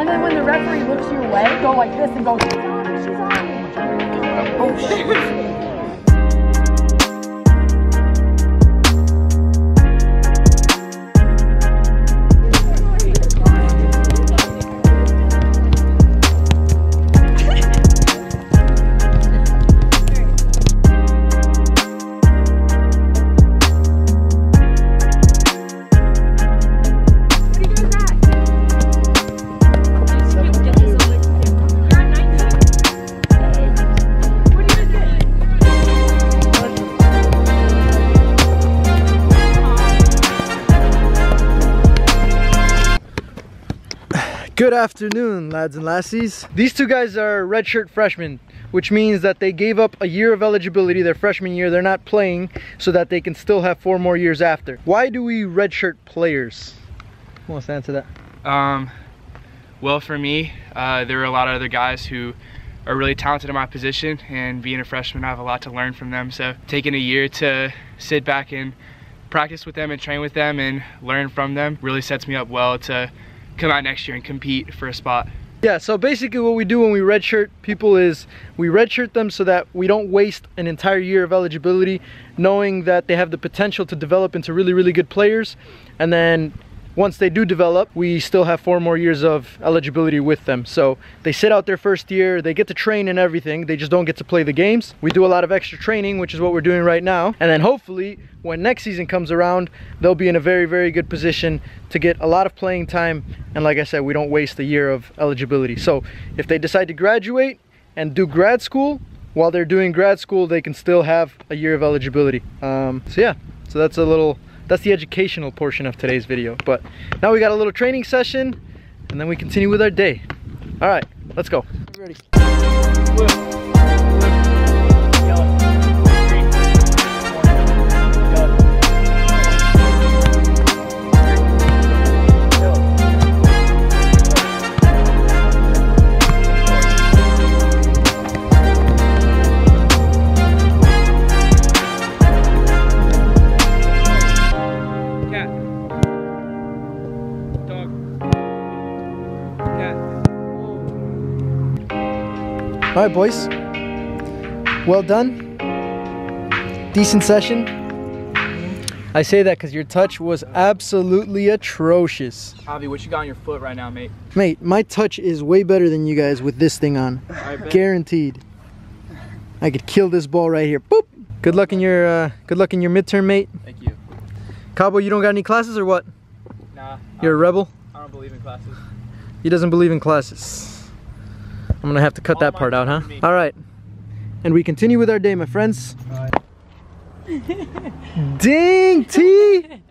And then when the referee looks your way, go like this and go, she's on, she's on. Oh shit. Good afternoon, lads and lassies. These two guys are redshirt freshmen, which means that they gave up a year of eligibility their freshman year. They're not playing so that they can still have 4 more years after. Why do we redshirt players? Who wants to answer that? Well, for me, there were a lot of other guys who are really talented in my position, and being a freshman, I have a lot to learn from them. So taking a year to sit back and practice with them and train with them and learn from them really sets me up well to come out next year and compete for a spot. Yeah, so basically what we do when we redshirt people is we redshirt them so that we don't waste an entire year of eligibility, knowing that they have the potential to develop into really, really good players. And then once they do develop, we still have 4 more years of eligibility with them. So they sit out their first year, they get to train and everything, they just don't get to play the games. We do a lot of extra training, which is what we're doing right now. And then hopefully, when next season comes around, they'll be in a very, very good position to get a lot of playing time. And like I said, we don't waste a year of eligibility. So if they decide to graduate and do grad school, while they're doing grad school, they can still have a year of eligibility. So yeah, so that's the educational portion of today's video. But now we got a little training session and then we continue with our day. All right, let's go. Ready. All right, boys. Well done. Decent session. I say that because your touch was absolutely atrocious. Javi, what you got on your foot right now, mate? Mate, my touch is way better than you guys with this thing on. Guaranteed. I could kill this ball right here. Boop. Good luck in your midterm, mate. Thank you. Cabo, you don't got any classes or what? Nah. You're a rebel? I don't believe in classes. He doesn't believe in classes. I'm gonna have to cut that part out, huh? All right, and we continue with our day, my friends. Ding, T!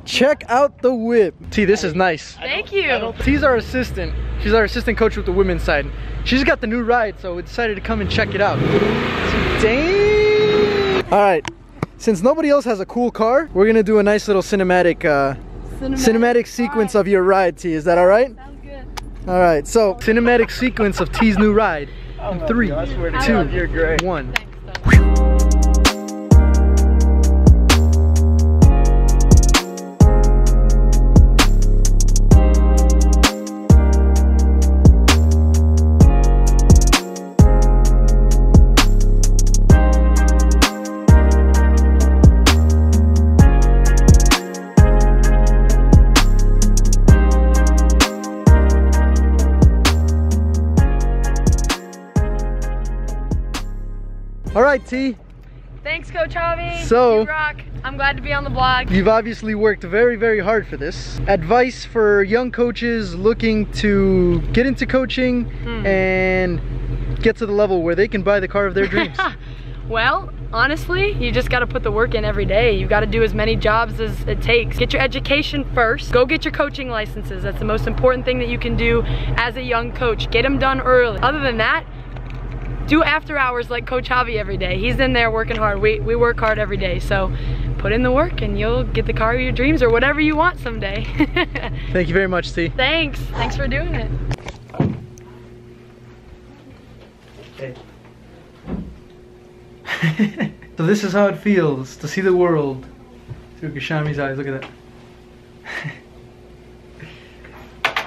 Check out the whip. T, this is nice. Thank you. T's our assistant. She's our assistant coach with the women's side. She's got the new ride, so we decided to come and check it out. Dang! All right, since nobody else has a cool car, we're gonna do a nice little cinematic sequence of your ride, T. Is that all right? All right, so cinematic sequence of T's new ride. In 3, 2, 1. All right, T. Thanks, Coach Javi. So, you rock. I'm glad to be on the blog. You've obviously worked very, very hard for this. Advice for young coaches looking to get into coaching and get to the level where they can buy the car of their dreams. Well, honestly, you just got to put the work in every day. You got to do as many jobs as it takes. Get your education first. Go get your coaching licenses. That's the most important thing that you can do as a young coach. Get them done early. Other than that, do after hours like Coach Javi every day. He's in there working hard. We work hard every day. So put in the work and you'll get the car of your dreams or whatever you want someday. Thank you very much, T. Thanks. Thanks for doing it. Hey. So this is how it feels to see the world through Kashami's eyes. Look at that.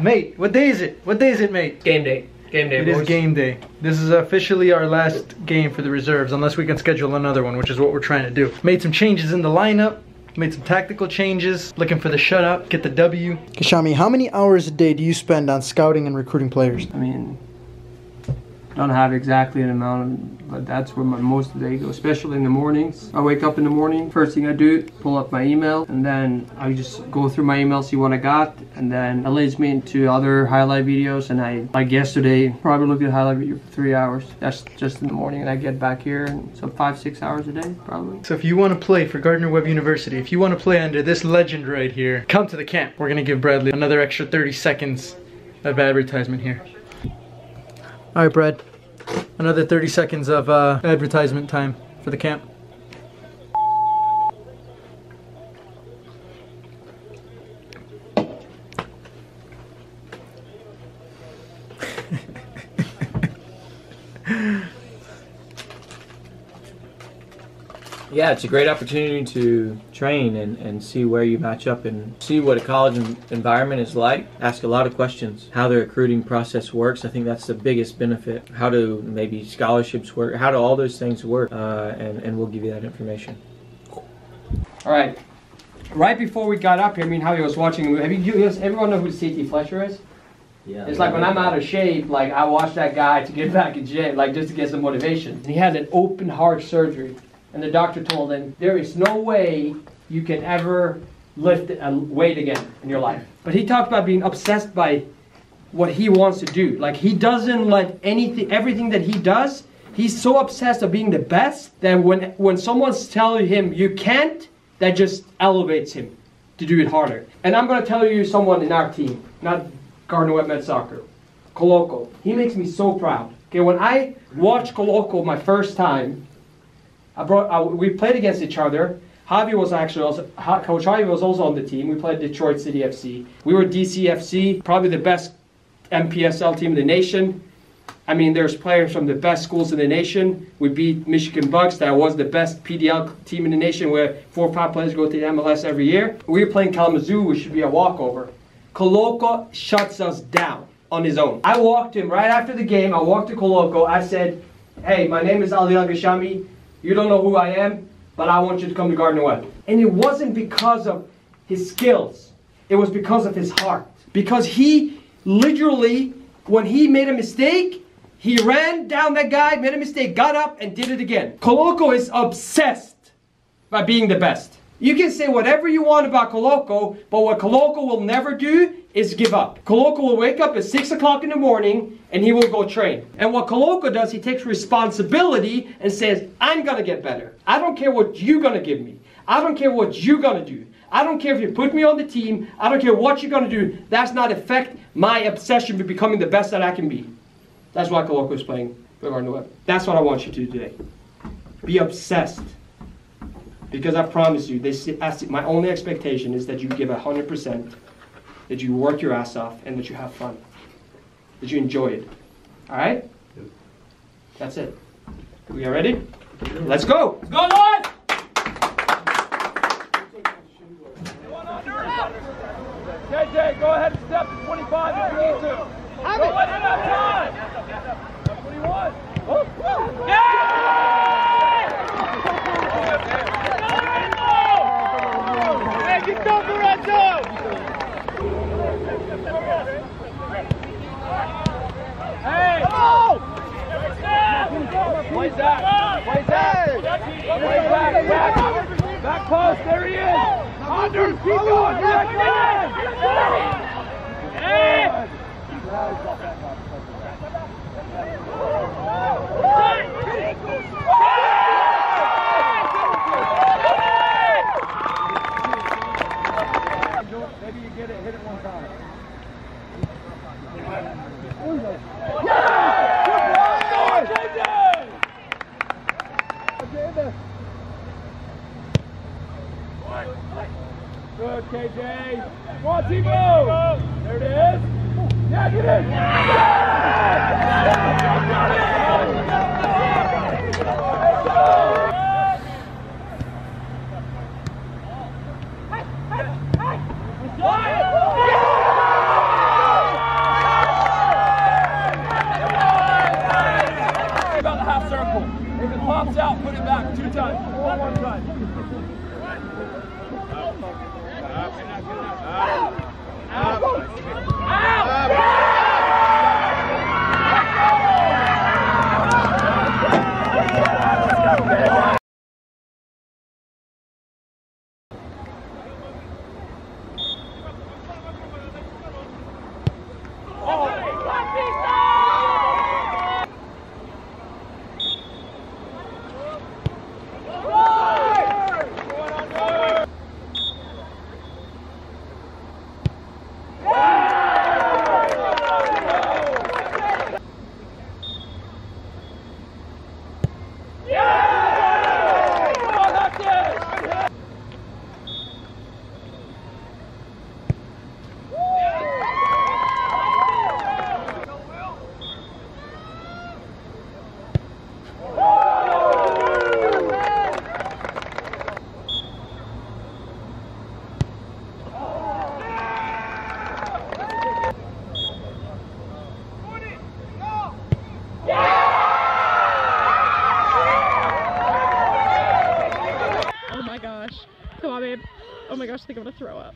Mate, what day is it? What day is it, mate? Game day. Game day, It boys. is game day. This is officially our last game for the reserves, unless we can schedule another one, which is what we're trying to do. Made some changes in the lineup, made some tactical changes, looking for the shutout, get the W. Kashami, how many hours a day do you spend on scouting and recruiting players? I mean, don't have exactly an amount, but that's where most of the day goes, especially in the mornings. I wake up in the morning, first thing I do, pull up my email, and then I just go through my email, see what I got, and then that leads me into other highlight videos, and I, like yesterday, probably looked at highlight video for 3 hours. That's just in the morning, and I get back here, and so 5-6 hours a day, probably. So if you want to play for Gardner-Webb University, if you want to play under this legend right here, come to the camp. We're going to give Bradley another extra 30 seconds of advertisement here. All right, Brad. Another 30 seconds of advertisement time for the camp. Yeah, it's a great opportunity to train and see where you match up and see what a college environment is like. Ask a lot of questions. How the recruiting process works. I think that's the biggest benefit. How do maybe scholarships work? How do all those things work? And we'll give you that information. All right. Right before we got up here, me and Javi was watching a movie. Everyone know who C.T. Fletcher is? Yeah. It's like when I'm out of shape, like I watch that guy to get back in shape, like just to get some motivation. And he had an open heart surgery. And the doctor told him, there is no way you can ever lift a weight again in your life. But he talked about being obsessed by what he wants to do. Like he doesn't let everything that he does, he's so obsessed of being the best that when someone's telling him you can't, that just elevates him to do it harder. And I'm going to tell you someone in our team, not Gardner-Webb Med Soccer, Koloko. He makes me so proud. Okay, when I watched Koloko my first time, we played against each other. Javi was actually also, Coach Javi was also on the team. We played Detroit City FC. We were DCFC, probably the best MPSL team in the nation. I mean, there's players from the best schools in the nation. We beat Michigan Bucks, that was the best PDL team in the nation, where 4 or 5 players go to the MLS every year. We were playing Kalamazoo, which should be a walkover. Koloko shuts us down on his own. I walked to him right after the game. I walked to Koloko. I said, hey, my name is Ali Al-Gashami. You don't know who I am, but I want you to come to Gardner-Webb. And it wasn't because of his skills. It was because of his heart. Because he literally, when he made a mistake, he ran down that guy, made a mistake, got up, and did it again. Koloko is obsessed by being the best. You can say whatever you want about Koloko, but what Koloko will never do is give up. Koloko will wake up at 6 o'clock in the morning and he will go train. And what Koloko does, he takes responsibility and says, I'm going to get better. I don't care what you're going to give me. I don't care what you're going to do. I don't care if you put me on the team. I don't care what you're going to do. That's not affect my obsession with becoming the best that I can be. That's why Koloko is playing for Gardner-Webb. That's what I want you to do today. Be obsessed. Because I promise you, my only expectation is that you give 100%, that you work your ass off, and that you have fun. That you enjoy it. All right? Yep. That's it. We are ready? Let's go! Let's go, Lord! JJ, go ahead and step to 25 if you need to. Have it! Let him have time! That's what he wants. Oh. Hey, get going, Lorenzo! Hey! Come on! Play Zach! Play Zach! Play Zach! Back post, there he is! Anders, keep going! Hey! Maybe you get it, hit it one time. Good, KJ. Come on, Timo. There it is. Yeah, get in. run it back 2 times. 1 time. Oh my gosh. Come on, babe. Oh my gosh, I think I'm gonna throw up.